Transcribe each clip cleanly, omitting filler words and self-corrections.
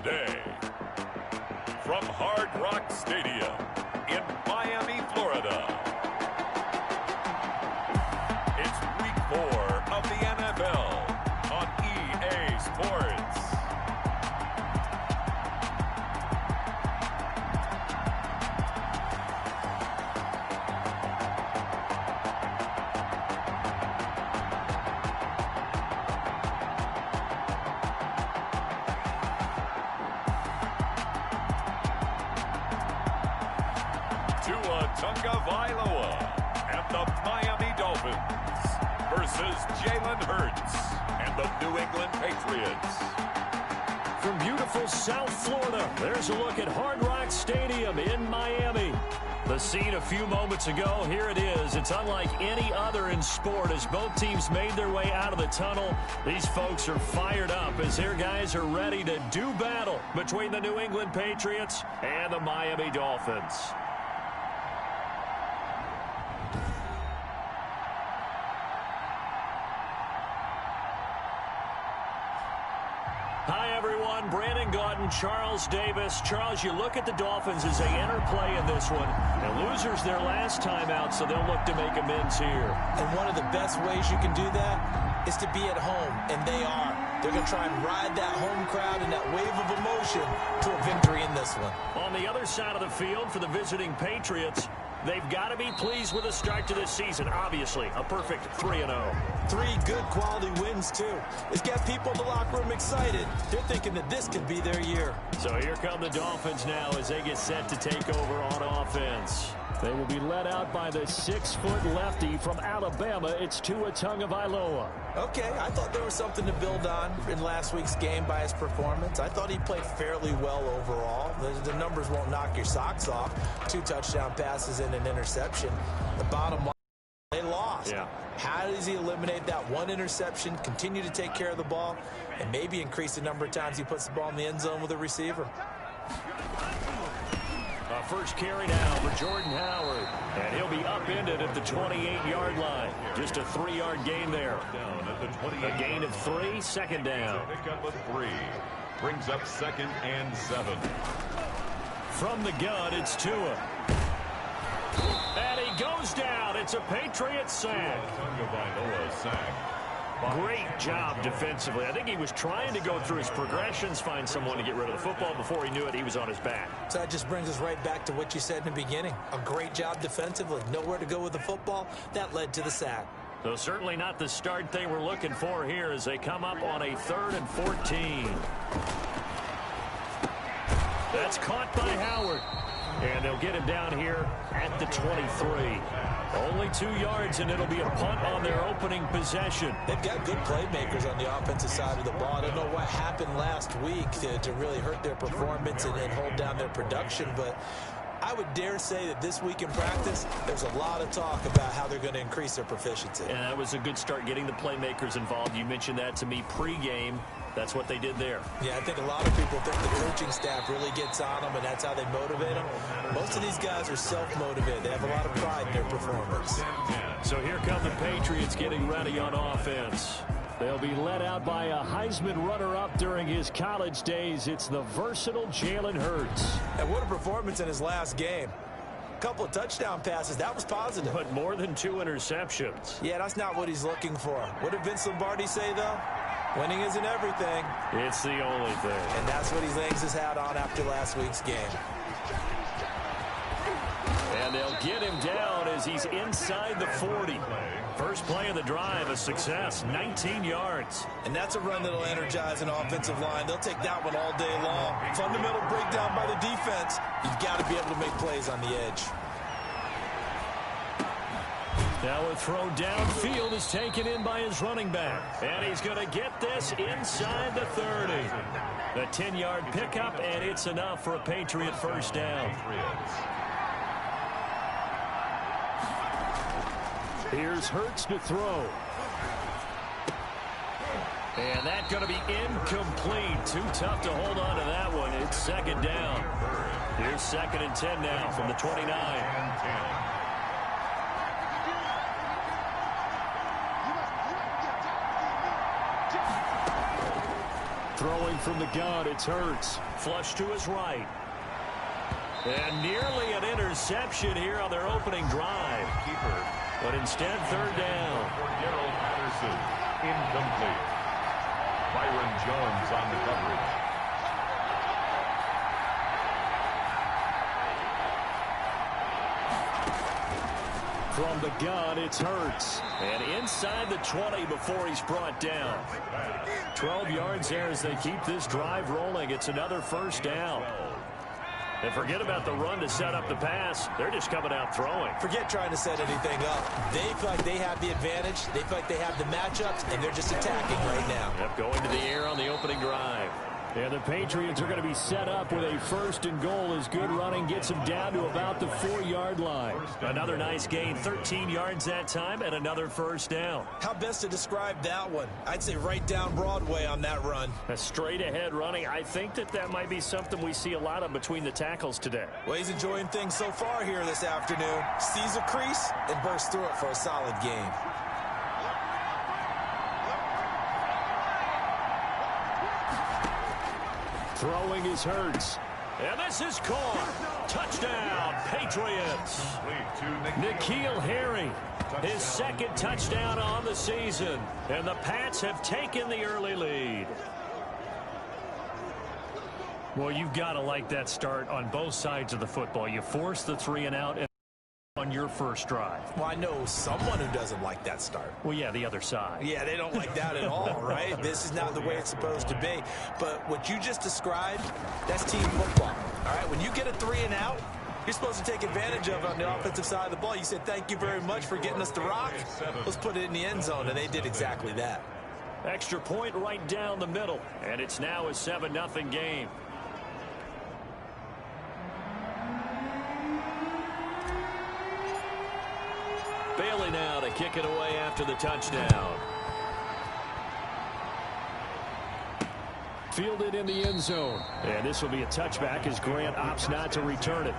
today. From Hard Rock Stadium in Miami, Florida. It's Week 4 of the NFL on EA Sports. And the Miami Dolphins versus Jalen Hurts and the New England Patriots. From beautiful South Florida, there's a look at Hard Rock Stadium in Miami. The scene a few moments ago, here it is. It's unlike any other in sport as both teams made their way out of the tunnel. These folks are fired up as their guys are ready to do battle between the New England Patriots and the Miami Dolphins. Hi, everyone. Brandon Gaudin, Charles Davis. Charles, you look at the Dolphins as they enter play in this one. And losers their last time out, so they'll look to make amends here. And one of the best ways you can do that is to be at home, and they are. They're going to try and ride that home crowd and that wave of emotion to a victory in this one. On the other side of the field for the visiting Patriots, they've got to be pleased with the start to this season. Obviously, a perfect 3-0. 3 good quality wins, too. It's got people in the locker room excited. They're thinking that this could be their year. So here come the Dolphins now as they get set to take over on offense. They will be led out by the 6-foot lefty from Alabama. It's Tua Tagovailoa. Okay, I thought there was something to build on in last week's game by his performance. I thought he played fairly well overall. The numbers won't knock your socks off. 2 touchdown passes and an interception. The bottom line, they lost. Yeah. How does he eliminate that one interception, continue to take care of the ball, and maybe increase the number of times he puts the ball in the end zone with a receiver? First carry now for Jordan Howard. And he'll be upended at the 28-yard line. Just a 3-yard gain there. A gain of 3, second down. Pickup of 3. Brings up 2nd and 7. From the gun, it's Tua. And he goes down. It's a Patriots sack. Great job defensively. I think he was trying to go through his progressions, find someone to get rid of the football. Before he knew it, he was on his back. So that just brings us right back to what you said in the beginning. A great job defensively. Nowhere to go with the football. That led to the sack. So certainly not the start they were looking for here as they come up on a 3rd and 14. That's caught by Howard. And they'll get him down here at the 23. Only 2 yards, and it'll be a punt on their opening possession. They've got good playmakers on the offensive side of the ball. I don't know what happened last week to really hurt their performance and hold down their production, but I would dare say that this week in practice, there's a lot of talk about how they're going to increase their proficiency. And that was a good start getting the playmakers involved. You mentioned that to me pregame. That's what they did there. Yeah, I think a lot of people think the coaching staff really gets on them, and that's how they motivate them. Most of these guys are self-motivated. They have a lot of pride in their performance. So here come the Patriots getting ready on offense. They'll be led out by a Heisman runner-up during his college days. It's the versatile Jalen Hurts. And what a performance in his last game. A couple of touchdown passes. That was positive. But more than 2 interceptions. Yeah, that's not what he's looking for. What did Vince Lombardi say, though? Winning isn't everything. It's the only thing. And that's what he hangs his hat on after last week's game. And they'll get him down as he's inside the 40. First play of the drive, a success, 19 yards. And that's a run that'll energize an offensive line. They'll take that one all day long. Fundamental breakdown by the defense. You've got to be able to make plays on the edge. Now a throw downfield is taken in by his running back. And he's going to get this inside the 30. The 10-yard pickup, and it's enough for a Patriot first down. Here's Hurts to throw. And that's going to be incomplete. Too tough to hold on to that one. It's second down. Here's 2nd and 10 now from the 29. Throwing from the gun, it's Hurts. Flush to his right. And nearly an interception here on their opening drive. But instead, third down. Gerald Patterson, incomplete. Byron Jones on the coverage. From the gun, it's Hurts. And inside the 20 before he's brought down. 12 yards there as they keep this drive rolling. It's another first down. And forget about the run to set up the pass. They're just coming out throwing. Forget trying to set anything up. They feel like they have the advantage. They feel like they have the matchups, and they're just attacking right now. Yep, going to the air on the opening drive. And the Patriots are going to be set up with a first and goal as good running gets them down to about the 4-yard line. Another nice gain, 13 yards that time, and another first down. How best to describe that one? I'd say right down Broadway on that run. A straight-ahead running. I think that might be something we see a lot of between the tackles today. Well, he's enjoying things so far here this afternoon. Sees a crease and bursts through it for a solid game. Throwing is Hurts. And this is caught. Touchdown, Patriots. N'Keal Harry, his second touchdown on the season. And the Pats have taken the early lead. Well, you've got to like that start on both sides of the football. You force the 3-and-out on your first drive. Well, I know someone who doesn't like that start. Well, yeah, the other side. Yeah, they don't like that at all, right? This is not the way it's supposed to be. But what you just described, that's team football, all right? When you get a 3-and-out, you're supposed to take advantage of it on the offensive side of the ball. You said, thank you very much for getting us the rock. Let's put it in the end zone, and they did exactly that. Extra point right down the middle, and it's now a 7-0 game. Bailey now to kick it away after the touchdown. Fielded in the end zone. And this will be a touchback as Grant opts not to return it.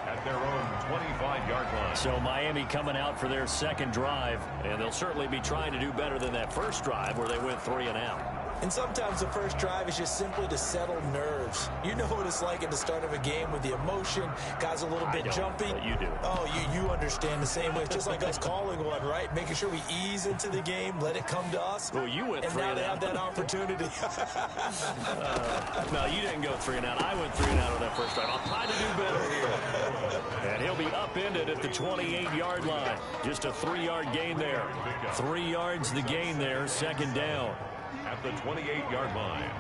At their own 25-yard line. So Miami coming out for their second drive. And they'll certainly be trying to do better than that first drive where they went 3-and-out. And sometimes the first drive is just simply to settle nerves. You know what it's like at the start of a game with the emotion. Guys a little bit jumpy. You do. Oh, you understand the same way. It's just like us calling one, right? Making sure we ease into the game, let it come to us. Well, you went 3-and-out. And now they have that opportunity. No, you didn't go 3-and-out. I went 3-and-out on that first drive. I'll try to do better here. And he'll be upended at the 28-yard line. Just a 3-yard gain there. 3 yards the gain there, second down. At the 28-yard line.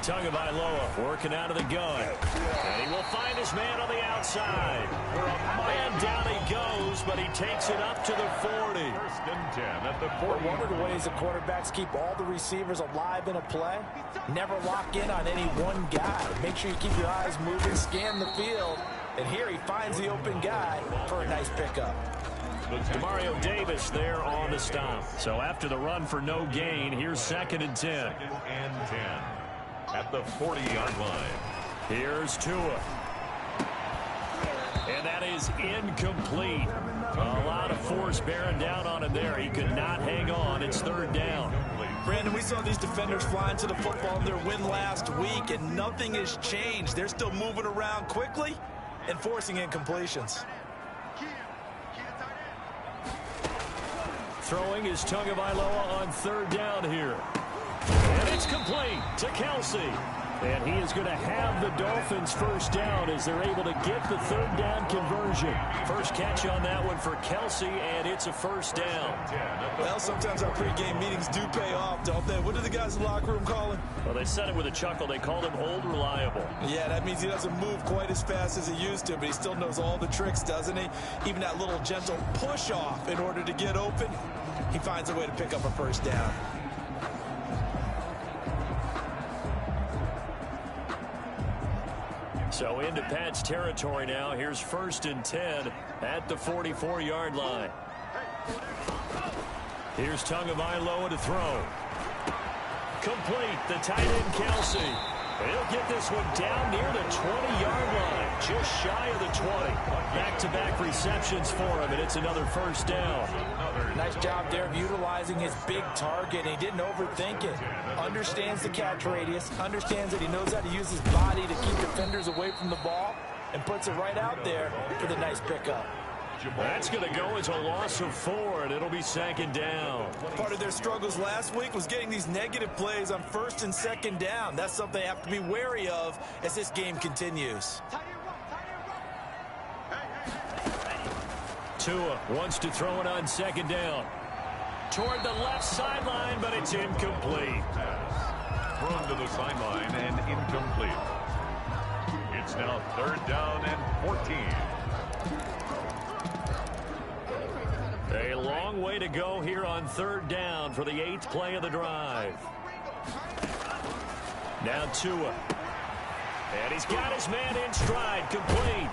Tagovailoa working out of the gun. And he will find his man on the outside. And down he goes, but he takes it up to the 40. First and 10 at the 40. One of the ways the quarterbacks keep all the receivers alive in a play, never lock in on any one guy. Make sure you keep your eyes moving, scan the field. And here he finds the open guy for a nice pickup. Demario Davis there on the stop. So after the run for no gain, here's second and 10. Second and 10 at the 40-yard line. Here's Tua. And that is incomplete. A lot of force bearing down on him there. He could not hang on. It's third down. Brandon, we saw these defenders flying to the football in their win last week, and nothing has changed. They're still moving around quickly and forcing incompletions. Throwing is Tagovailoa on third down here. And it's complete to Kelsey. And he is going to have the Dolphins first down as they're able to get the third down conversion. First catch on that one for Kelsey, and it's a first down. Well, sometimes our pregame meetings do pay off, don't they? What do the guys in the locker room call him? Well, they said it with a chuckle. They called him Old Reliable. Yeah, that means he doesn't move quite as fast as he used to, but he still knows all the tricks, doesn't he? Even that little gentle push-off in order to get open, he finds a way to pick up a first down. So into Pat's territory now. Here's first and 10 at the 44-yard line. Here's Tagovailoa to throw. Complete, the tight end Kelsey. He'll get this one down near the 20-yard line, just shy of the 20. Back-to-back receptions for him, and it's another first down. Nice job there of utilizing his big target, and he didn't overthink it. Understands the catch radius, understands that he knows how to use his body to keep defenders away from the ball, and puts it right out there for the nice pickup. That's going to go as a loss of 4, and it'll be second down. Part of their struggles last week was getting these negative plays on first and second down. That's something they have to be wary of as this game continues. Tua wants to throw it on second down. Toward the left sideline, but it's incomplete. Thrown to the sideline and incomplete. It's now third down and 14. A long way to go here on third down for the 8th play of the drive. Now Tua. And he's got his man in stride, complete.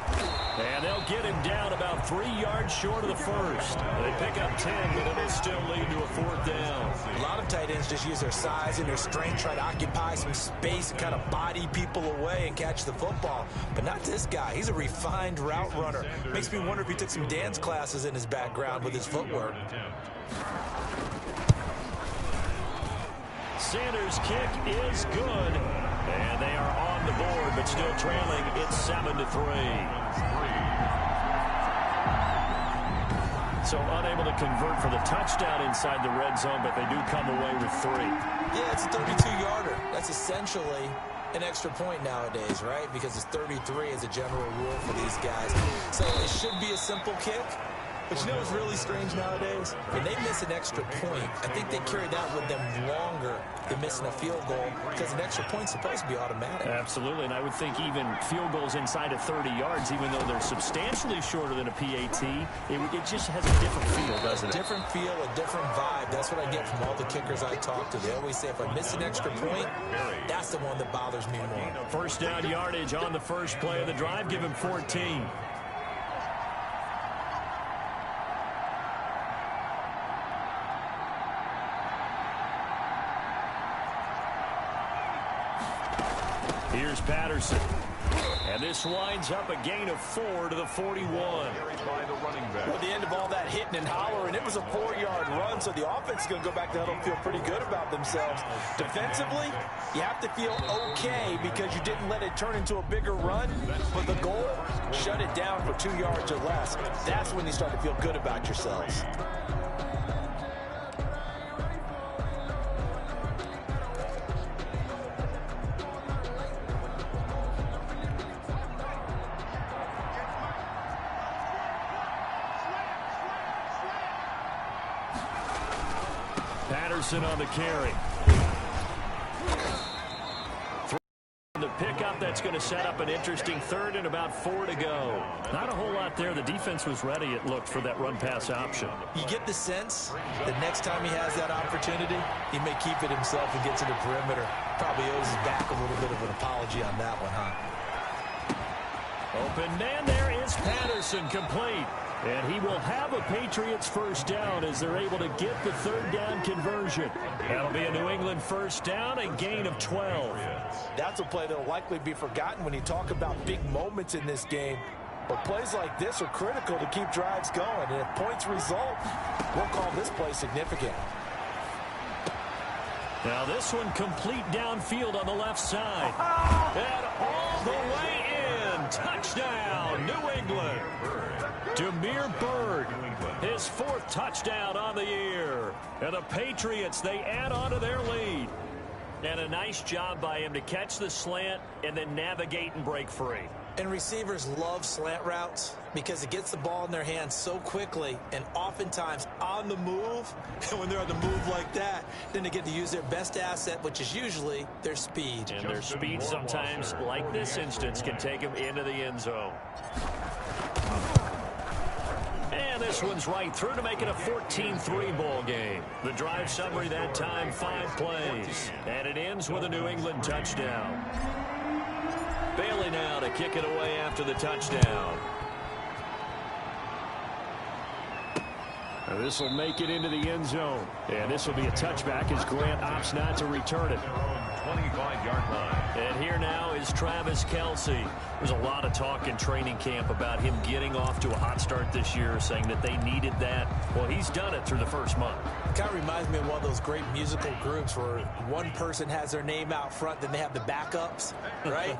And they'll get him down about 3 yards short of the first. They pick up 10, but it'll still lead to a 4th down. A lot of tight ends just use their size and their strength, try to occupy some space and kind of body people away and catch the football. But not this guy. He's a refined route runner. Makes me wonder if he took some dance classes in his background with his footwork. Sanders' kick is good. And they are on the board, but still trailing. It's 7-3. So unable to convert for the touchdown inside the red zone, but they do come away with 3. Yeah, it's a 32-yarder. That's essentially an extra point nowadays, right? Because it's 33 as a general rule for these guys. So it should be a simple kick. But you know what's really strange nowadays? When they miss an extra point, I think they carry that with them longer than missing a field goal because an extra point's supposed to be automatic. Absolutely, and I would think even field goals inside of 30 yards, even though they're substantially shorter than a PAT, it just has a different feel, doesn't it? Different feel, a different vibe. That's what I get from all the kickers I talk to. They always say if I miss an extra point, that's the one that bothers me more. First down yardage on the first play of the drive. Give him 14. Here's Patterson. And this winds up a gain of 4 to the 41. At the end of all that hitting and hollering, it was a 4-yard run, so the offense is going to go back to huddle and feel pretty good about themselves. Defensively, you have to feel okay because you didn't let it turn into a bigger run, but the goal, shut it down for 2 yards or less. That's when you start to feel good about yourselves. Patterson on the carry. The pickup that's going to set up an interesting third and about 4 to go. Not a whole lot there. The defense was ready, it looked, for that run-pass option. You get the sense that next time he has that opportunity, he may keep it himself and get to the perimeter. Probably owes his back a little bit of an apology on that one, huh? Open man, there is Patterson, complete. And he will have a Patriots first down as they're able to get the third down conversion. That'll be a New England first down, a gain of 12. That's a play that will likely be forgotten when you talk about big moments in this game. But plays like this are critical to keep drives going. And if points result, we'll call this play significant. Now this one complete downfield on the left side. And all the way in. Touchdown, New England. Damiere Byrd, his 4th touchdown on the year. And the Patriots, they add on to their lead. And a nice job by him to catch the slant and then navigate and break free. And receivers love slant routes because it gets the ball in their hands so quickly and oftentimes on the move. And when they're on the move like that, then they get to use their best asset, which is usually their speed. And their speed sometimes, like this instance, can take them into the end zone. And this one's right through to make it a 14-3 ball game. The drive summary that time, 5 plays. And it ends with a New England touchdown. Bailey now to kick it away after the touchdown. This will make it into the end zone. And this will be a touchback as Grant opts not to return it. 25-yard line. And here now is Travis Kelce. There's a lot of talk in training camp about him getting off to a hot start this year, saying that they needed that. Well, he's done it through the first month. It kind of reminds me of one of those great musical groups where one person has their name out front, then they have the backups, right?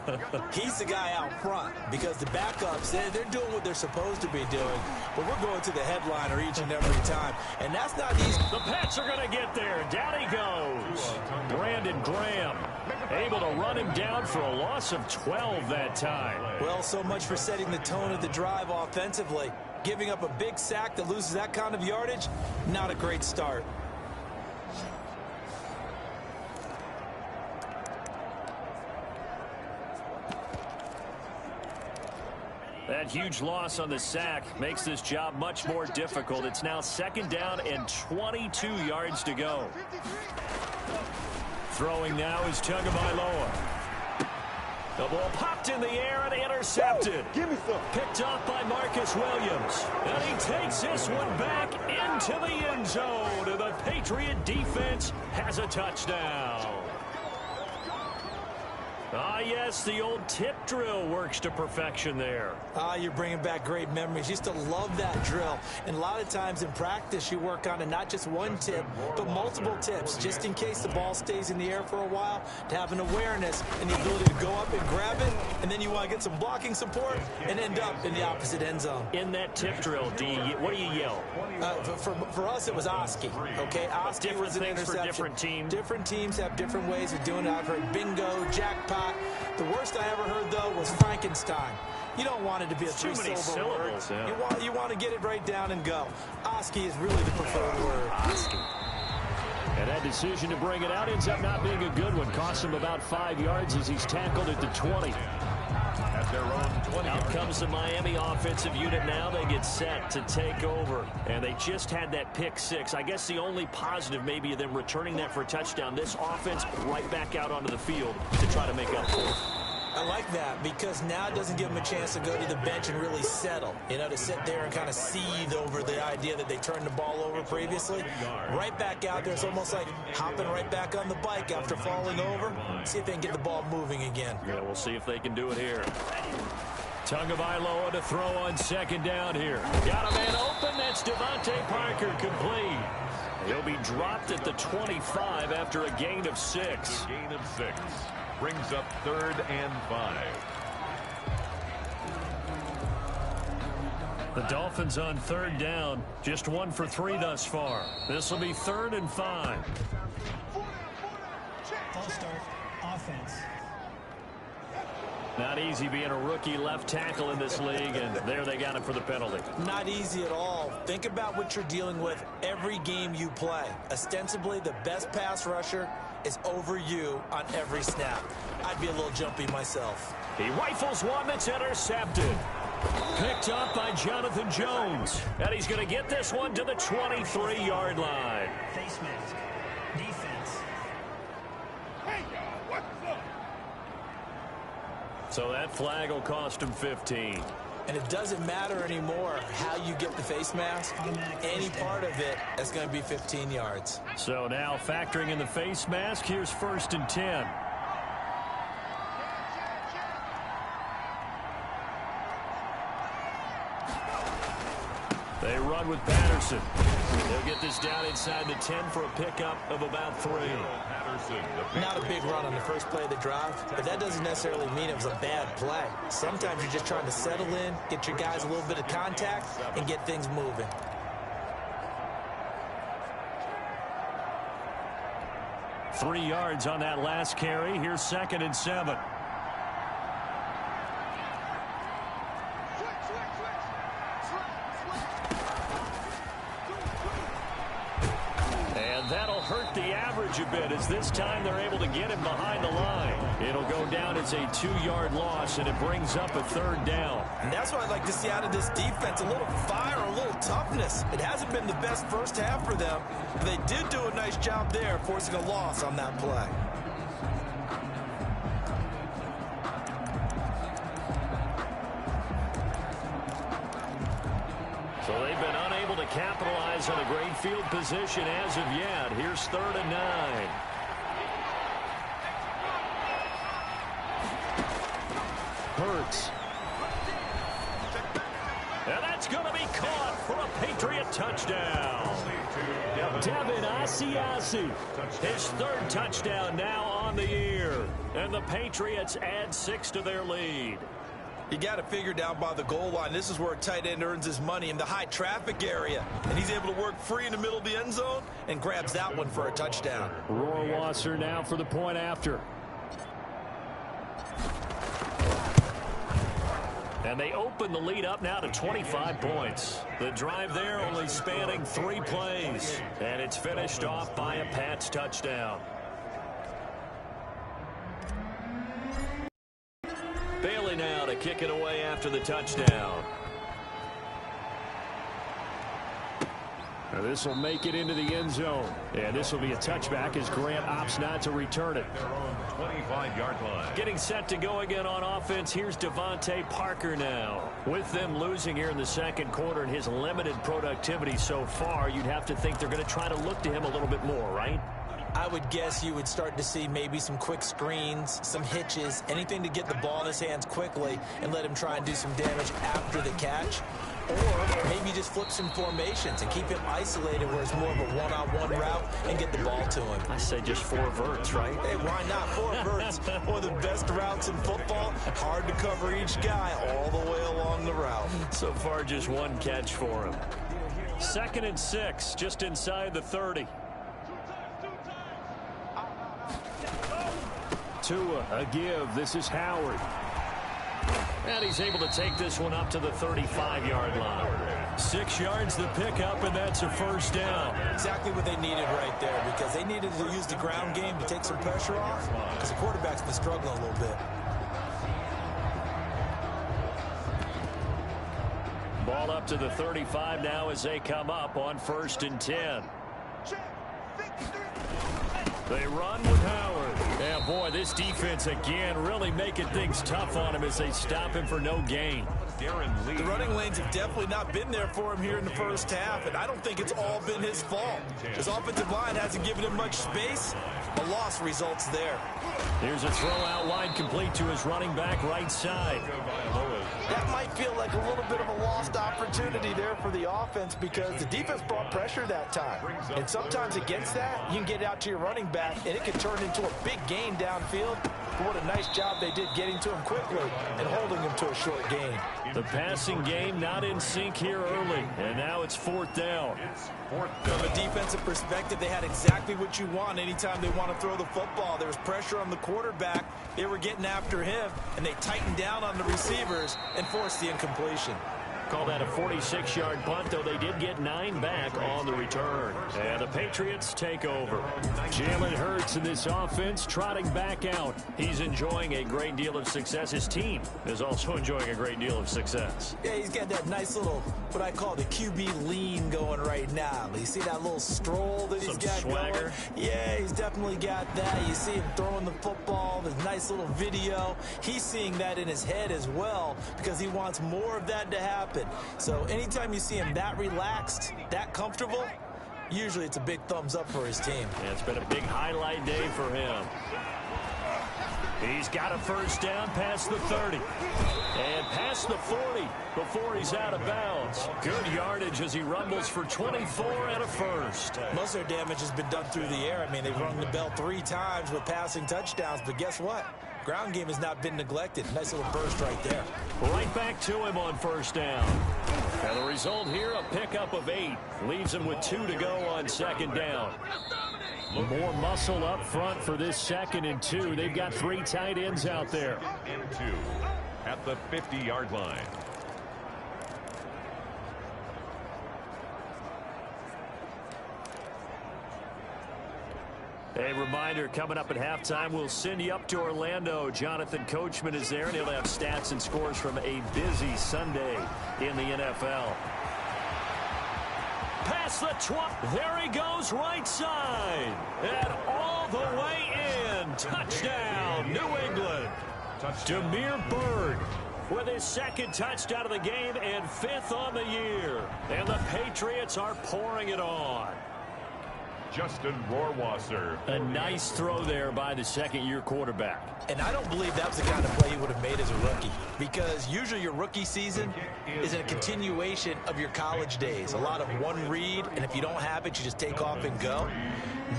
He's the guy out front because the backups, they're doing what they're supposed to be doing, but we're going to the headliner each and every time, and that's not easy. The Pats are going to get there. Down he goes. Brandon Graham able to run him down for a loss of 12 that time. Well, so much for setting the tone of the drive offensively. Giving up a big sack that loses that kind of yardage, not a great start. That huge loss on the sack makes this job much more difficult. It's now 2nd down and 22 yards to go. Throwing now is Tagovailoa. The ball popped in the air and intercepted. Give me some. Picked off by Marcus Williams. And he takes this one back into the end zone. And the Patriot defense has a touchdown. Ah, yes, the old tip drill works to perfection there. Ah, you're bringing back great memories. Used to love that drill. And a lot of times in practice, you work on it, not just one tip, but multiple tips, just in case the ball stays in the air for a while, to have an awareness and the ability to go up and grab it, and then you want to get some blocking support and end up in the opposite end zone. In that tip drill, what do you yell? For us, it was Oski. Okay, Oski was an interception. For different teams. Different teams have different ways of doing it. I've heard bingo, jackpot. The worst I ever heard, though, was Frankenstein. You don't want it to be a three-syllable word. Yeah. You want to get it right down and go. Oski is really the preferred word. Oski. And that decision to bring it out ends up not being a good one. Costs him about 5 yards as he's tackled at the 20. At their own 20. Out comes the Miami offensive unit now. They get set to take over. And they just had that pick six. I guess the only positive maybe of them returning that for a touchdown. This offense right back out onto the field to try to make up for it. I like that because now it doesn't give them a chance to go to the bench and really settle. You know, to sit there and kind of seethe over the idea that they turned the ball over previously. Right back out there. It's almost like hopping right back on the bike after falling over. See if they can get the ball moving again. Yeah, we'll see if they can do it here. Tagovailoa to throw on 2nd down here. Got a man open. That's Devontae Parker complete. He'll be dropped at the 25 after a gain of 6. Gain of 6. Brings up 3rd and 5. The Dolphins on 3rd down. Just 1 for 3 thus far. This will be 3rd and 5. False start. Offense. Not easy being a rookie left tackle in this league, and there they got him for the penalty. Not easy at all. Think about what you're dealing with every game you play. Ostensibly, the best pass rusher is over you on every snap. I'd be a little jumpy myself. He rifles one that's intercepted. Picked up by Jonathan Jones. And he's going to get this one to the 23-yard line. Face mask. Defense. So that flag will cost him 15. And it doesn't matter anymore how you get the face mask. Any part of it is going to be 15 yards. So now factoring in the face mask, here's 1st and 10. They run with Patterson. They'll get this down inside the 10 for a pickup of about 3. Not a big run on the first play of the drive, but that doesn't necessarily mean it was a bad play. Sometimes you're just trying to settle in, get your guys a little bit of contact, and get things moving. Three yards on that last carry. Here's 2nd and 7. That'll hurt the average a bit as this time they're able to get him behind the line. It'll go down as a 2-yard loss, and it brings up a 3rd down. And that's what I'd like to see out of this defense, a little fire, a little toughness. It hasn't been the best first half for them, but they did do a nice job there forcing a loss on that play. So they've been unable to capitalize on a great field position as of yet. Here's 3rd and 9. Hurts. And that's going to be caught for a Patriot touchdown. Devin Asiasi, his third touchdown now on the year. And the Patriots add 6 to their lead. You got to figure down by the goal line. This is where a tight end earns his money, in the high traffic area. And he's able to work free in the middle of the end zone and grabs that one for a touchdown. Rohrwasser now for the point after. And they open the lead up now to 25 points. The drive there only spanning 3 plays. And it's finished off by a Pats touchdown. Bailey now to kick it away after the touchdown. This will make it into the end zone. And this will be a touchback as Grant opts not to return it. They're on the 25-yard line. Getting set to go again on offense. Here's Devontae Parker now. With them losing here in the second quarter and his limited productivity so far, you'd have to think they're going to try to look to him a little bit more, right? I would guess you would start to see maybe some quick screens, some hitches, anything to get the ball in his hands quickly and let him try and do some damage after the catch. Or maybe just flip some formations and keep him isolated where it's more of a one-on-one route and get the ball to him. I say just 4 verts, right? Hey, why not? 4 verts. One of the best routes in football. Hard to cover each guy all the way along the route. So far, just 1 catch for him. 2nd and 6, just inside the 30. Tua, a give. This is Howard. And he's able to take this one up to the 35-yard line. 6 yards the pickup, and that's a first down. Exactly what they needed right there, because they needed to use the ground game to take some pressure off, because the quarterback's been struggling a little bit. Ball up to the 35 now as they come up on 1st and 10. They run with Howard. Yeah, boy, this defense again really making things tough on him as they stop him for no gain. The running lanes have definitely not been there for him here in the first half, and I don't think it's all been his fault. His offensive line hasn't given him much space. A loss results there. Here's a throw out wide, complete to his running back right side. That might feel like a little bit of a lost opportunity there for the offense, because the defense brought pressure that time. And sometimes against that, you can get out to your running back, and it can turn into a big gain downfield. But what a nice job they did getting to him quickly and holding him to a short gain. The passing game not in sync here early, and now it's 4th down. From a defensive perspective, they had exactly what you want anytime they want to throw the football. There was pressure on the quarterback. They were getting after him, and they tightened down on the receivers and forced the incompletion. Call that a 46-yard punt, though they did get 9 back on the return. And the Patriots take over. Jalen Hurts in this offense trotting back out. He's enjoying a great deal of success. His team is also enjoying a great deal of success. Yeah, he's got that nice little, what I call the QB lean going right now. You see that little stroll that he's got swagger going? Yeah, he's definitely got that. You see him throwing the football, the nice little video. He's seeing that in his head as well, because he wants more of that to happen. So anytime you see him that relaxed, that comfortable, usually it's a big thumbs up for his team. Yeah, it's been a big highlight day for him. He's got a first down past the 30 and past the 40 before he's out of bounds. Good yardage as he rumbles for 24 and a first. Most of their damage has been done through the air. I mean, they've rung the bell 3 times with passing touchdowns, but guess what? Ground game has not been neglected. Nice little burst right there. Right back to him on first down. And the result here, a pickup of 8. Leaves him with 2 to go on 2nd down. More muscle up front for this 2nd and 2. They've got 3 tight ends out there. 2nd and 2 at the 50-yard line. A reminder, coming up at halftime, we'll send you up to Orlando. Jonathan Coachman is there, and he'll have stats and scores from a busy Sunday in the NFL. Past the 20. There he goes, right side. And all the way in. Touchdown, New England. Damiere Byrd with his 2nd touchdown of the game and 5th on the year. And the Patriots are pouring it on. Justin Rohrwasser. A nice throw there by the second-year quarterback. And I don't believe that was the kind of play he would have made as a rookie, because usually your rookie season is a continuation of your college days. A lot of one read, and if you don't have it, you just take off and go.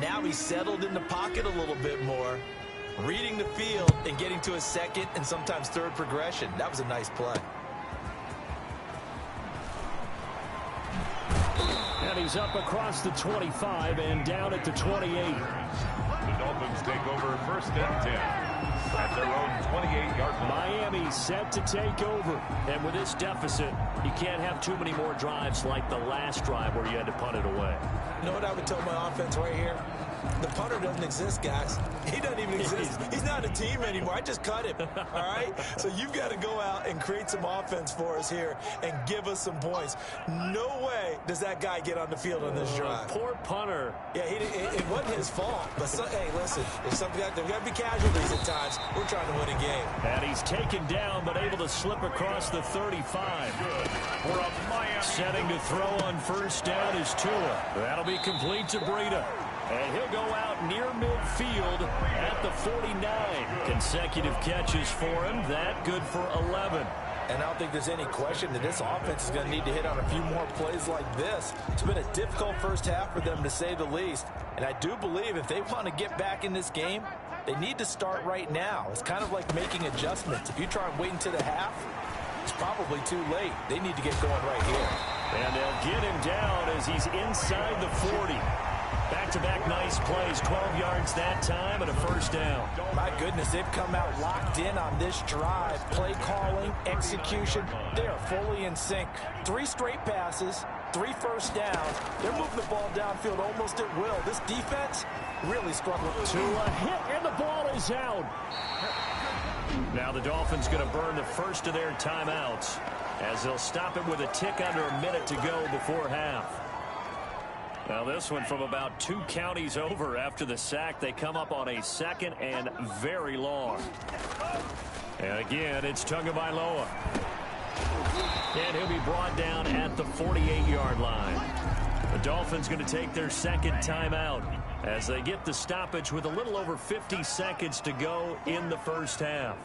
Now he's settled in the pocket a little bit more, reading the field and getting to his second and sometimes third progression. That was a nice play. And he's up across the 25 and down at the 28. The Dolphins take over 1st and 10 at their own 28-yard line. Miami set to take over. And with this deficit, you can't have too many more drives like the last drive where you had to punt it away. You know what I would tell my offense right here? The punter doesn't exist, guys. He doesn't even exist. He's not a team anymore. I just cut him, all right? So you've got to go out and create some offense for us here and give us some points. No way does that guy get on the field on this drive. Poor punter. Yeah, it wasn't his fault. But, hey, listen, there's got to be casualties at times. We're trying to win a game. And he's taken down but able to slip across the 35. For a Miami. Setting to throw on 1st down is Tua. That'll be complete to Breida. And he'll go out near midfield at the 49. Consecutive catches for him. That good for 11. And I don't think there's any question that this offense is going to need to hit on a few more plays like this. It's been a difficult first half for them, to say the least. And I do believe if they want to get back in this game, they need to start right now. It's kind of like making adjustments. If you try and wait until the half, it's probably too late. They need to get going right here. And they'll get him down as he's inside the 40. Back-to-back nice plays, 12 yards that time and a 1st down. My goodness, they've come out locked in on this drive. Play calling, execution, they are fully in sync. 3 straight passes, 3 1st downs. They're moving the ball downfield almost at will. This defense really struggling. To a hit, and the ball is out. Now the Dolphins going to burn the first of their timeouts as they'll stop it with a tick under a minute to go before half. Now this one from about 2 counties over after the sack. They come up on a 2nd and very long. And again, it's Tagovailoa. And he'll be brought down at the 48-yard line. The Dolphins going to take their 2nd timeout as they get the stoppage with a little over 50 seconds to go in the first half.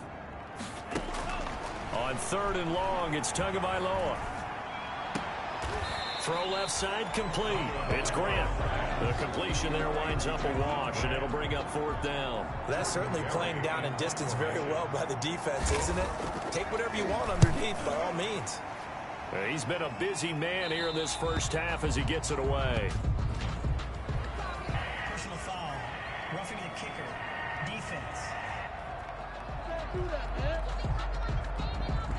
On 3rd and long, it's Tagovailoa. Throw left side complete. It's Grant. The completion there winds up a wash, and it'll bring up 4th down. That's certainly playing down in distance very well by the defense, isn't it? Take whatever you want underneath, by all means. He's been a busy man here in this first half as he gets it away. Personal foul. Roughing the kicker. Defense.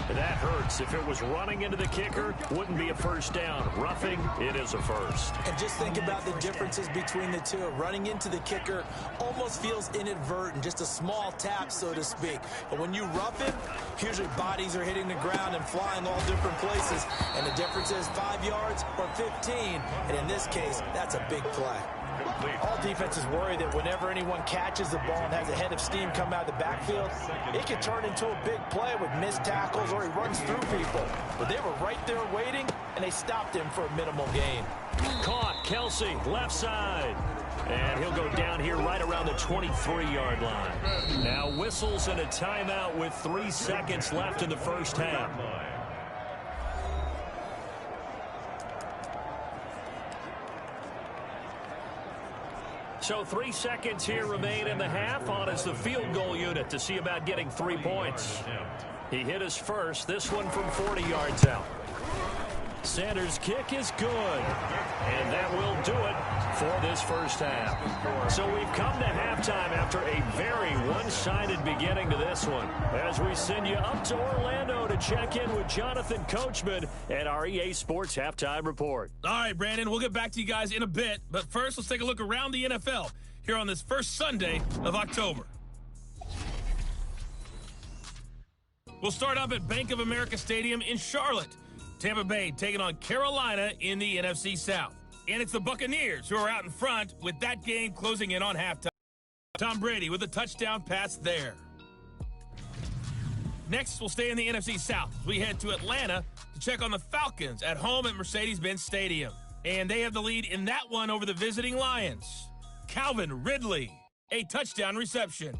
That hurts. If it was running into the kicker, wouldn't be a 1st down. Roughing, it is a 1st. And just think about the differences between the two. Running into the kicker almost feels inadvertent, just a small tap, so to speak. But when you rough him, usually bodies are hitting the ground and flying all different places. And the difference is 5 yards or 15. And in this case, that's a big play. All defenses worry that whenever anyone catches the ball and has a head of steam come out of the backfield, it can turn into a big play with missed tackles or he runs through people. But they were right there waiting, and they stopped him for a minimal gain. Caught. Kelsey, left side. And he'll go down here right around the 23-yard line. Now whistles and a timeout with 3 seconds left in the first half. So 3 seconds here remain in the half on as the field goal unit to see about getting 3 points. He hit his first, this one from 40 yards out. Sanders' kick is good. And that will do it for this first half. So we've come to halftime after a very one-sided beginning to this one. As we send you up to Orlando to check in with Jonathan Coachman at our EA Sports Halftime Report. All right, Brandon, we'll get back to you guys in a bit. But first, let's take a look around the NFL here on this first Sunday of October. We'll start up at Bank of America Stadium in Charlotte. Tampa Bay taking on Carolina in the NFC South. And it's the Buccaneers who are out in front with that game closing in on halftime. Tom Brady with a touchdown pass there. Next, we'll stay in the NFC South. We head to Atlanta to check on the Falcons at home at Mercedes-Benz Stadium. And they have the lead in that one over the visiting Lions. Calvin Ridley, a touchdown reception.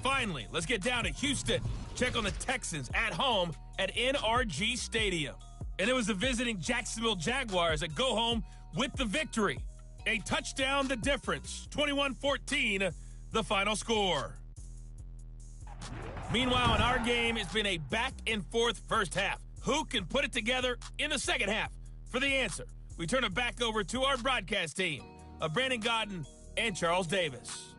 Finally, let's get down to Houston. Check on the Texans at home at NRG Stadium. And it was the visiting Jacksonville Jaguars that go home with the victory. A touchdown the difference. 21-14, the final score. Meanwhile, in our game, it's been a back-and-forth first half. Who can put it together in the second half? For the answer, we turn it back over to our broadcast team of Brandon Godden and Charles Davis.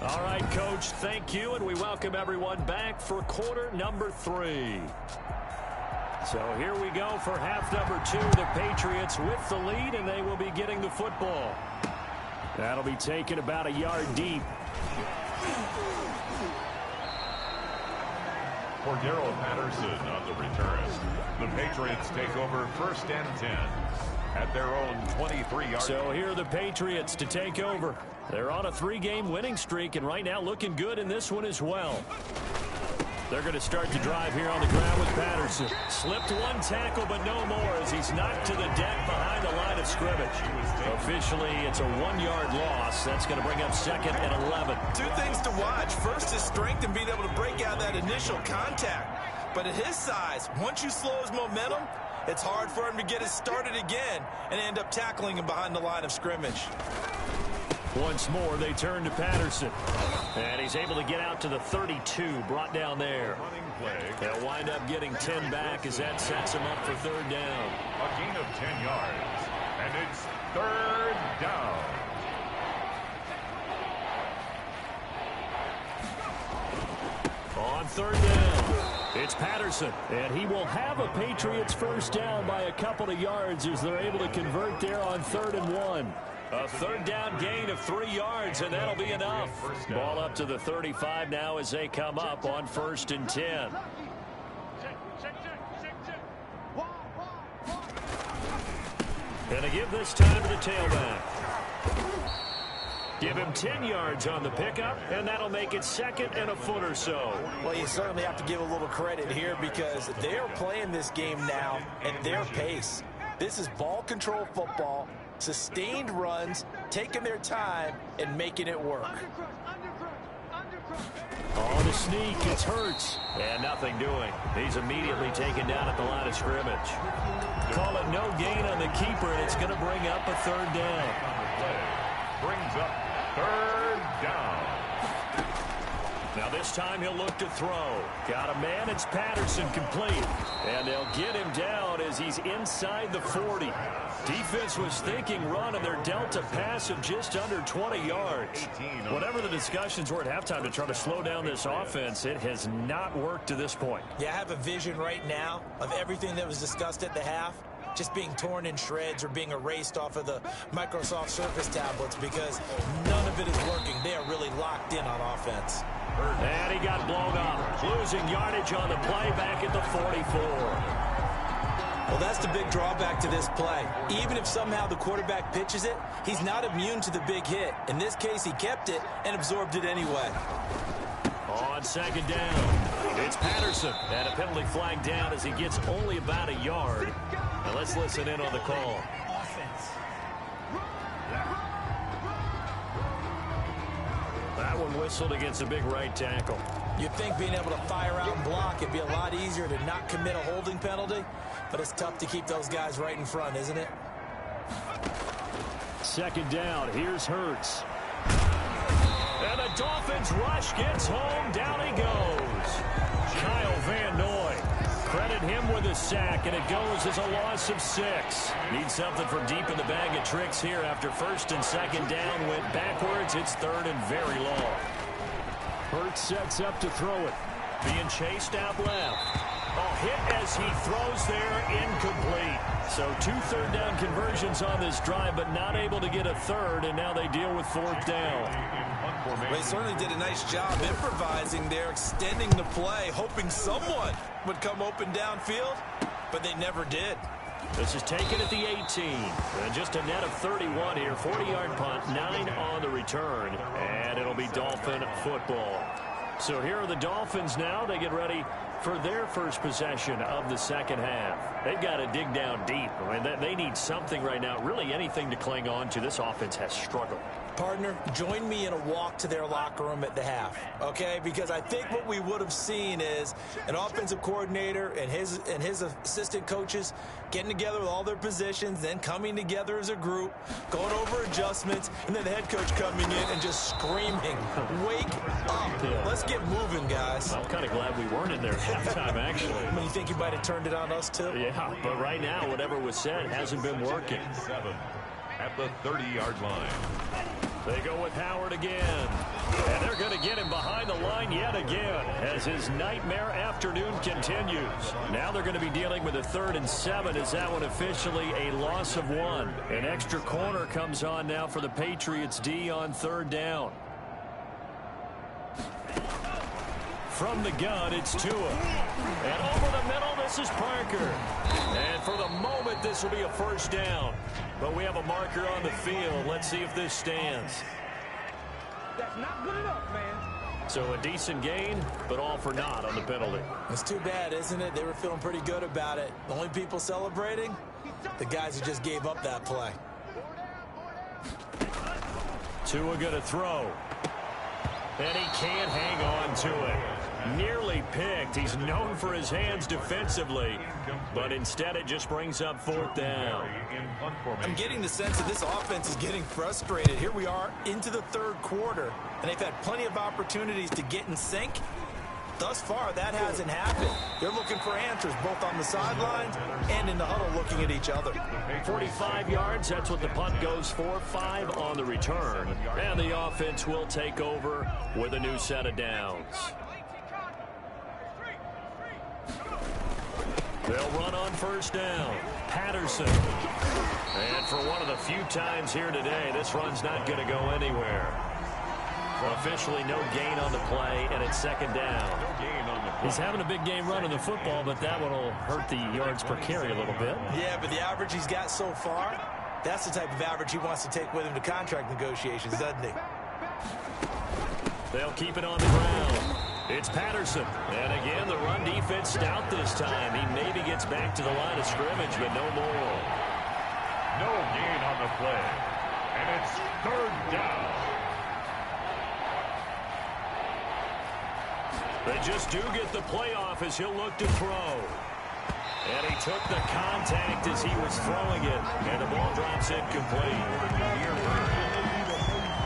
All right, Coach, thank you, and we welcome everyone back for quarter number 3. So here we go for half number 2. The Patriots with the lead, and they will be getting the football. That'll be taken about a yard deep. Cordero Patterson on the return. The Patriots take over 1st and 10 at their own 23-yard. So here are the Patriots to take over. They're on a 3-game winning streak, and right now looking good in this one as well. They're going to start the drive here on the ground with Patterson. Slipped one tackle, but no more as he's knocked to the deck behind the line of scrimmage. Officially, it's a 1-yard loss. That's going to bring up 2nd and 11. 2 things to watch. First, his strength and being able to break out that initial contact. But at his size, once you slow his momentum, it's hard for him to get it started again and end up tackling him behind the line of scrimmage. Once more, they turn to Patterson. And he's able to get out to the 32, brought down there. They'll wind up getting 10 back as that sets him up for 3rd down. A gain of 10 yards, and it's 3rd down. On 3rd down, it's Patterson. And he will have a Patriots 1st down by a couple of yards as they're able to convert there on 3rd and 1. A 3rd down gain of 3 yards, and that'll be enough. Ball up to the 35 now as they come up on 1st and 10. And they give this time to the tailback. Give him 10 yards on the pickup, and that'll make it 2nd and a foot or so. Well, you certainly have to give a little credit here because they are playing this game now at their pace. This is ball control football. Sustained runs, taking their time, and making it work. On the sneak, it's Hurts. And nothing doing. He's immediately taken down at the line of scrimmage. Call it no gain on the keeper, and it's going to bring up a 3rd down. Brings up 3rd down. Now this time he'll look to throw. Got a man, it's Patterson, complete. And they'll get him down as he's inside the 40. Defense was thinking run, and they're dealt a pass of just under 20 yards. Whatever the discussions were at halftime to try to slow down this offense, it has not worked to this point. Yeah, I have a vision right now of everything that was discussed at the half just being torn in shreds or being erased off of the Microsoft Surface tablets because none of it is working. They are really locked in on offense. And he got blown up, losing yardage on the play back at the 44. Well, that's the big drawback to this play. Even if somehow the quarterback pitches it, he's not immune to the big hit. In this case, he kept it and absorbed it anyway. On 2nd down, it's Patterson. And a penalty flag down as he gets only about a yard. Now let's listen in on the call. That one whistled against a big right tackle. You'd think being able to fire out and block, it'd be a lot easier to not commit a holding penalty, but it's tough to keep those guys right in front, isn't it? 2nd down, here's Hurts. And the Dolphins rush gets home, down he goes. Kyle Van Noy. Credit him with a sack, and it goes as a loss of 6. Need something from deep in the bag of tricks here after 1st and 2nd down. Went backwards, it's 3rd and very long. Hurts sets up to throw it. Being chased out left. A hit as he throws there, incomplete. So 2 3rd down conversions on this drive, but not able to get a 3rd, and now they deal with 4th down. They certainly did a nice job improvising there, extending the play, hoping someone would come open downfield, but they never did. This is taken at the 18. And just a net of 31 here. 40-yard punt, 9 on the return. And it'll be Dolphin football. So here are the Dolphins now. They get ready for their first possession of the second half. They've got to dig down deep. I mean, they need something right now, really anything to cling on to. This offense has struggled. Partner, join me in a walk to their locker room at the half, okay? Because I think what we would have seen is an offensive coordinator and his assistant coaches getting together with all their positions, then coming together as a group, going over adjustments, and then the head coach coming in and just screaming, "Wake up. Let's get moving, guys." I'm kind of glad we weren't in there at halftime, actually. You think you might have turned it on us, too? Yeah, but right now, whatever was said hasn't been working. 7 at the 30-yard line. They go with Howard again. And they're going to get him behind the line yet again as his nightmare afternoon continues. Now they're going to be dealing with a 3rd and 7 as that one officially a loss of 1. An extra corner comes on now for the Patriots D on 3rd down. From the gun, it's Tua. And over the middle, this is Parker. And for the moment, this will be a 1st down. But we have a marker on the field. Let's see if this stands. That's not good enough, man. So a decent gain, but all for naught on the penalty. It's too bad, isn't it? They were feeling pretty good about it. The only people celebrating? The guys who just gave up that play. Tua going to throw. And he can't hang on to it. Nearly picked. He's known for his hands defensively, but instead it just brings up 4th down. I'm getting the sense that this offense is getting frustrated. Here we are into the 3rd quarter, and they've had plenty of opportunities to get in sync. Thus far, that hasn't happened. They're looking for answers both on the sidelines and in the huddle looking at each other. 45 yards, that's what the punt goes for. 5 on the return. And the offense will take over with a new set of downs. They'll run on 1st down. Patterson. And for one of the few times here today, this run's not going to go anywhere. Officially no gain on the play, and it's 2nd down. He's having a big game running the football, but that one will hurt the yards per carry a little bit. Yeah, but the average he's got so far, that's the type of average he wants to take with him to contract negotiations, doesn't he? They'll keep it on the ground. It's Patterson. And again, the run defense stout this time. He maybe gets back to the line of scrimmage, but no more. No gain on the play. And it's 3rd down. They just do get the playoff as he'll look to throw. And he took the contact as he was throwing it. And the ball drops incomplete.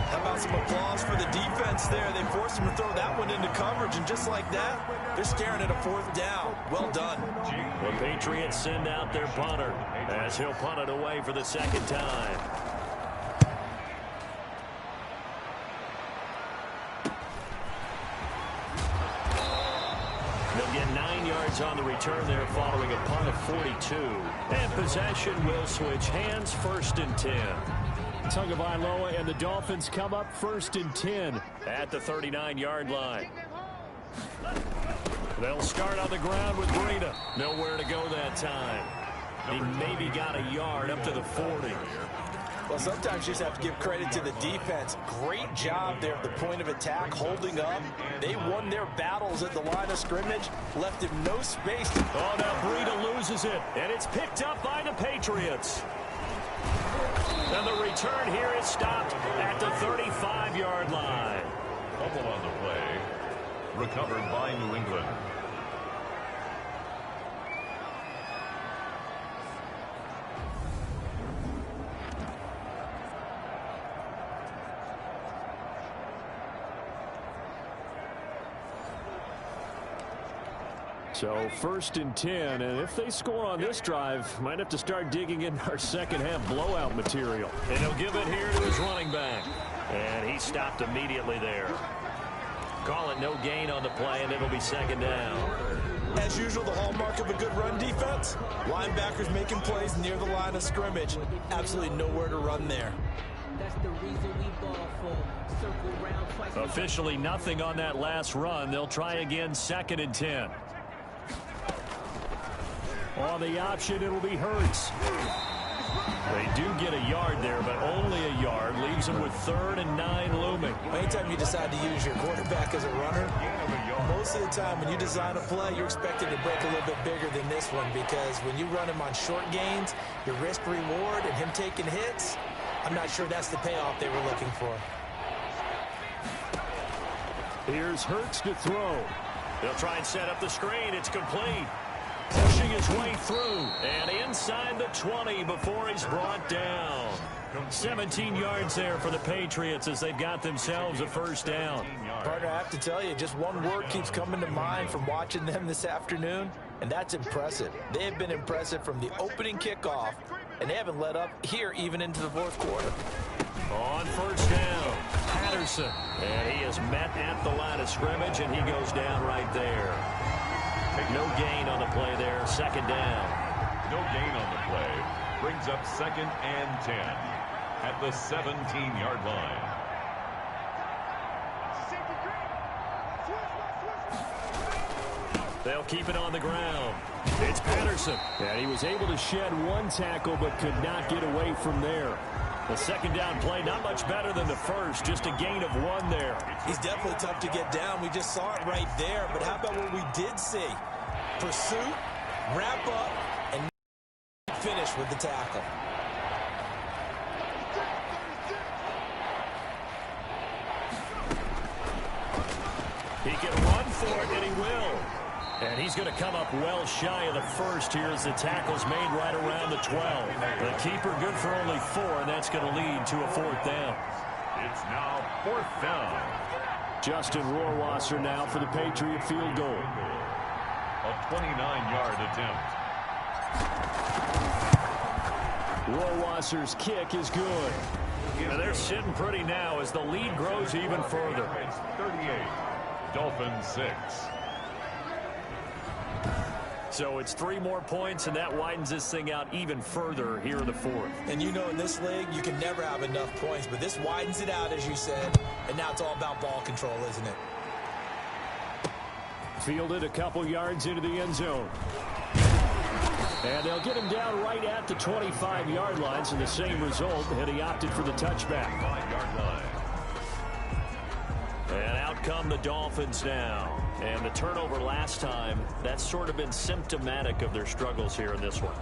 How about some applause for the defense there? They forced him to throw that one into coverage, and just like that, they're staring at a 4th down. Well done. The Patriots send out their punter as he'll punt it away for the 2nd time. They'll get 9 yards on the return there following a punt of 42. And possession will switch hands. 1st and 10. Tagovailoa and the Dolphins come up 1st and 10 at the 39-yard line. They'll start on the ground with Breida. Nowhere to go that time. He maybe got a yard up to the 40. Well, sometimes you just have to give credit to the defense. Great job there at the point of attack, holding up. They won their battles at the line of scrimmage, left him no space. Oh, now Breida loses it, and it's picked up by the Patriots. And the return here is stopped at the 35-yard line. Fumble on the play. Recovered by New England. So 1st and 10, and if they score on this drive, might have to start digging in our second half blowout material. And he'll give it here to his running back. And he stopped immediately there. Call it no gain on the play, and it'll be 2nd down. As usual, the hallmark of a good run defense, linebackers making plays near the line of scrimmage. Absolutely nowhere to run there. That's the reason we ball for. Circle round twice. Officially nothing on that last run. They'll try again 2nd and 10. On the option, it'll be Hurts. They do get a yard there, but only a yard. Leaves them with 3rd and 9 looming. Anytime you decide to use your quarterback as a runner, most of the time when you design a play, you're expected to break a little bit bigger than this one, because when you run him on short gains, your risk-reward and him taking hits, I'm not sure that's the payoff they were looking for. Here's Hurts to throw. They'll try and set up the screen. It's complete. Pushing his way through and inside the 20 before he's brought down. 17 yards there for the Patriots as they've got themselves a first down. Partner, I have to tell you, just one word keeps coming to mind from watching them this afternoon, and that's impressive. They have been impressive from the opening kickoff, and they haven't let up here even into the 4th quarter. On first down, Patterson. And he is met at the line of scrimmage, and he goes down right there. No gain on the play there, 2nd down. No gain on the play. Brings up 2nd and 10 at the 17-yard line. They'll keep it on the ground. It's Patterson. And he was able to shed 1 tackle but could not get away from there. The 2nd down play, not much better than the first, just a gain of 1 there. He's definitely tough to get down. We just saw it right there. But how about what we did see? Pursuit, wrap up, and finish with the tackle. He can run for it, and he will. And he's going to come up well shy of the first here as the tackle's made right around the 12. The keeper good for only 4, and that's going to lead to a 4th down. It's now 4th down. Justin Rohrwasser now for the Patriot field goal. A 29-yard attempt. Rohrwasser's kick is good. And they're sitting pretty now as the lead grows even further. It's 38. Dolphins 6. So it's 3 more points, and that widens this thing out even further here in the 4th. And you know in this league, you can never have enough points, but this widens it out, as you said, and now it's all about ball control, isn't it? Fielded a couple yards into the end zone. And they'll get him down right at the 25-yard line, so the same result, and he opted for the touchback. 5-yard line. And out come the Dolphins now. And the turnover last time, that's sort of been symptomatic of their struggles here in this one.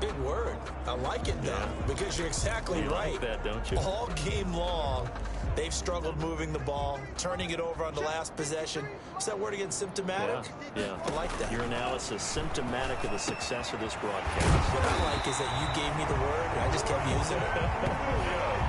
Big word. I like it, though, because you're exactly right. You like that, don't you? All game long, they've struggled moving the ball, turning it over on the last possession. Is that word again, symptomatic? Yeah. I like that. Your analysis, symptomatic of the success of this broadcast. What I like is that you gave me the word, and I just kept using it.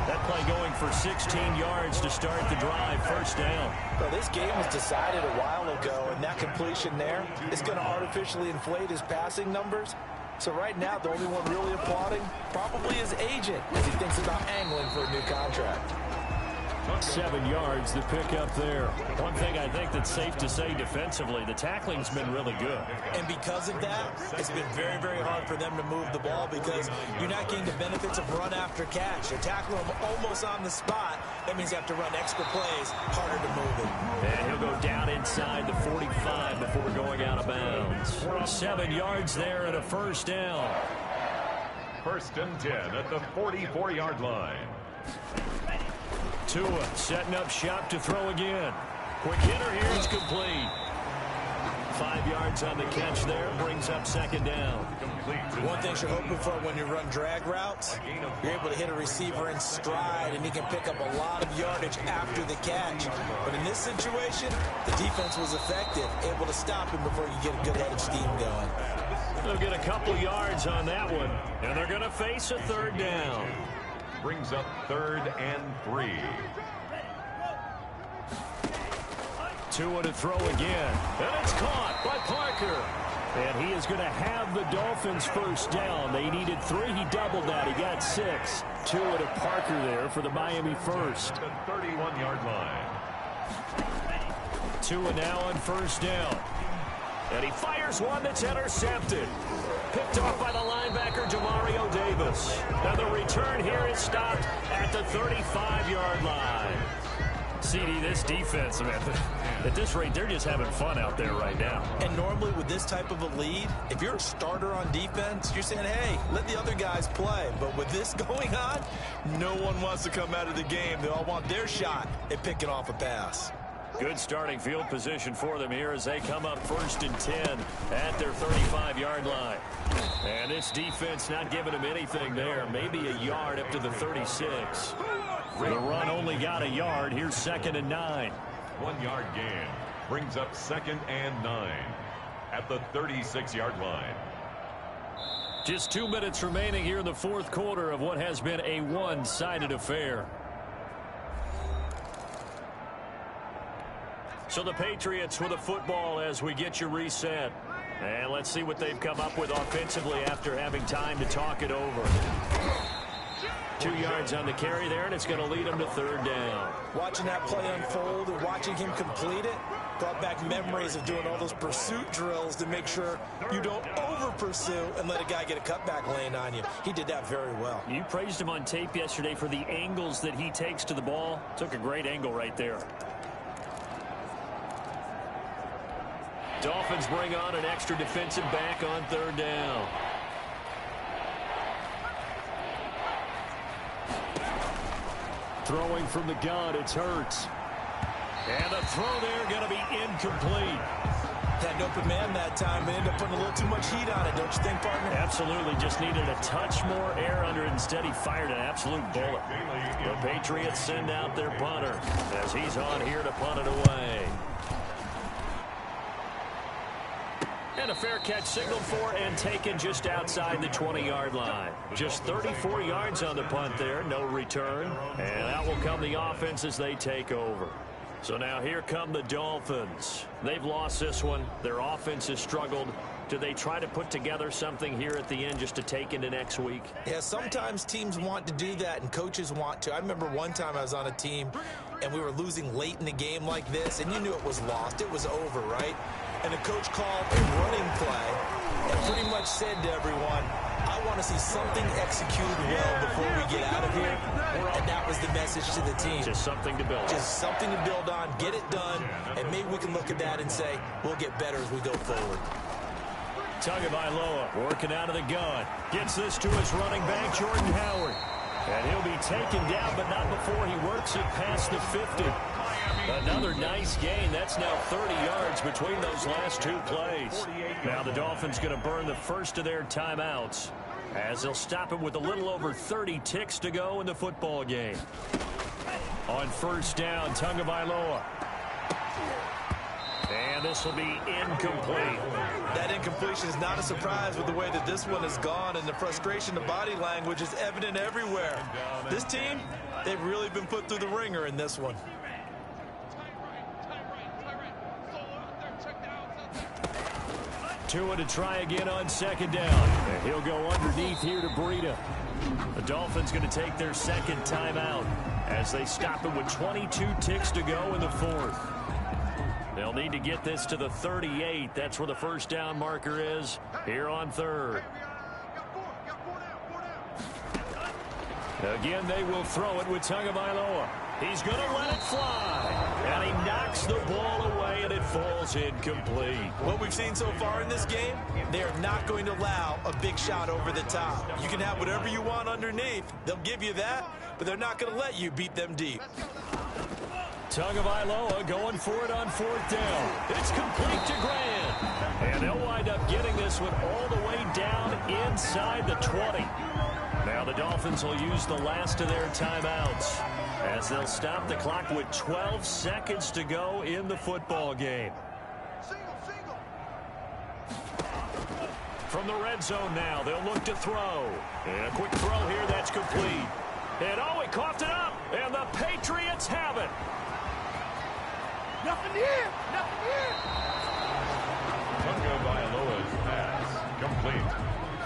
That play going for 16 yards to start the drive, first down. Well, this game was decided a while ago, and that completion there is going to artificially inflate his passing numbers. So right now, the only one really applauding probably his agent as he thinks about angling for a new contract. 7 yards, the pickup there. One thing I think that's safe to say defensively, the tackling's been really good. And because of that, it's been very, very hard for them to move the ball because you're not getting the benefits of run after catch. You're tackling them almost on the spot. That means you have to run extra plays, harder to move it. And he'll go down inside the 45 before going out of bounds. 7 yards there and a first down. 1st and 10 at the 44-yard line. Tua setting up shop to throw again. Quick hitter here is complete. 5 yards on the catch there, brings up 2nd down. One thing you're hoping for when you run drag routes, you're able to hit a receiver in stride, and he can pick up a lot of yardage after the catch. But in this situation, the defense was effective, able to stop him before you get a good head of steam going. They'll get a couple yards on that one, and they're going to face a 3rd down. Brings up 3rd and 3. Tua to throw again. And it's caught by Parker. And he is going to have the Dolphins first down. They needed 3. He doubled that. He got 6. Tua to Parker there for the Miami first. The 31-yard line. Tua now on first down. And he fires one that's intercepted. Picked off by the linebacker, Jamario Davis. And the return here is stopped at the 35-yard line. CD, this defense, man, at this rate, they're just having fun out there right now. And normally with this type of a lead, if you're a starter on defense, you're saying, hey, let the other guys play. But with this going on, no one wants to come out of the game. They all want their shot at picking off a pass. Good starting field position for them here as they come up 1st and 10 at their 35-yard line. And this defense not giving them anything there. Maybe a yard up to the 36. The run only got a yard. Here's 2nd and 9. 1 yard gain brings up 2nd and 9 at the 36-yard line. Just 2 minutes remaining here in the 4th quarter of what has been a one-sided affair. So the Patriots with the football as we get you reset. And let's see what they've come up with offensively after having time to talk it over. 2 yards on the carry there, and it's going to lead them to 3rd down. Watching that play unfold and watching him complete it brought back memories of doing all those pursuit drills to make sure you don't over-pursue and let a guy get a cutback lane on you. He did that very well. You praised him on tape yesterday for the angles that he takes to the ball. Took a great angle right there. Dolphins bring on an extra defensive back on 3rd down. Throwing from the gun, it's Hurts. And the throw there going to be incomplete. Had an open man that time, but ended up putting a little too much heat on it, don't you think, partner? Absolutely. Just needed a touch more air under it. Instead, he fired an absolute bullet. The Patriots send out their punter as he's on here to punt it away. And a fair catch signaled for and taken just outside the 20-yard line. Just 34 yards on the punt there, no return. And out will come the offense as they take over. So now here come the Dolphins. They've lost this one. Their offense has struggled. Do they try to put together something here at the end just to take into next week? Yeah, sometimes teams want to do that and coaches want to. I remember one time I was on a team and we were losing late in the game like this, and you knew it was lost. It was over, right? And the coach called a running play and pretty much said to everyone, I want to see something executed well before we get out of here. And that was the message to the team. Just something to build on. Just something to build on, get it done, and maybe we can look at that and say, we'll get better as we go forward. Tagovailoa working out of the gun. Gets this to his running back, Jordan Howard. And he'll be taken down, but not before he works it past the 50. Another nice gain. That's now 30 yards between those last 2 plays. Now the Dolphins going to burn the first of their timeouts as they'll stop him with a little over 30 ticks to go in the football game. On 1st down, Tagovailoa. And this will be incomplete. That incompletion is not a surprise with the way that this one has gone, and the frustration, the body language is evident everywhere. This team, they've really been put through the ringer in this one. Tua to try again on 2nd down. And he'll go underneath here to Breida. The Dolphins going to take their 2nd timeout as they stop him with 22 ticks to go in the 4th. They'll need to get this to the 38. That's where the 1st down marker is here on 3rd. Again, they will throw it with Tagovailoa. He's going to let it fly. And he knocks the ball away, and it falls incomplete. What we've seen so far in this game, they are not going to allow a big shot over the top. You can have whatever you want underneath. They'll give you that, but they're not going to let you beat them deep. Tagovailoa going for it on 4th down. It's complete to Grant. And they'll wind up getting this one all the way down inside the 20. Now the Dolphins will use the last of their timeouts as they'll stop the clock with 12 seconds to go in the football game. From the red zone now, they'll look to throw. And a quick throw here, that's complete. And oh, he coughed it up, and the Patriots have it. Nothing here! Nothing here! Tagovailoa's pass complete.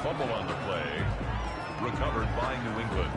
Fumble on the play. Recovered by New England.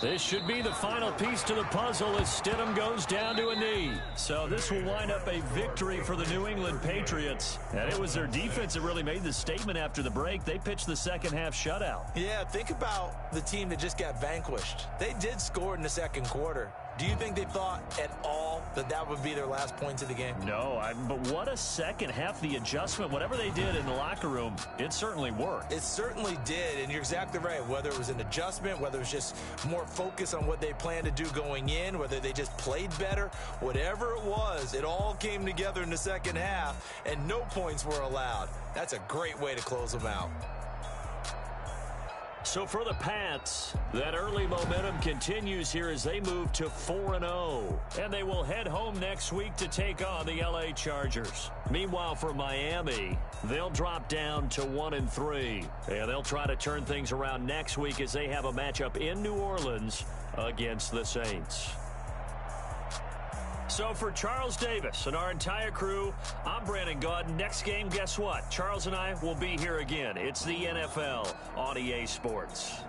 This should be the final piece to the puzzle as Stidham goes down to a knee. So this will wind up a victory for the New England Patriots. And it was their defense that really made the statement after the break. They pitched the second half shutout. Yeah, think about the team that just got vanquished. They did score in the second quarter. Do you think they thought at all that that would be their last points of the game? No, but what a second half. The adjustment, whatever they did in the locker room, it certainly worked. It certainly did, and you're exactly right. Whether it was an adjustment, whether it was just more focus on what they planned to do going in, whether they just played better, whatever it was, it all came together in the second half, and no points were allowed. That's a great way to close them out. So for the Pats, that early momentum continues here as they move to 4-0. And they will head home next week to take on the LA Chargers. Meanwhile, for Miami, they'll drop down to 1-3. And they'll try to turn things around next week as they have a matchup in New Orleans against the Saints. So for Charles Davis and our entire crew, I'm Brandon Gaudin. Next game, guess what? Charles and I will be here again. It's the NFL on EA Sports.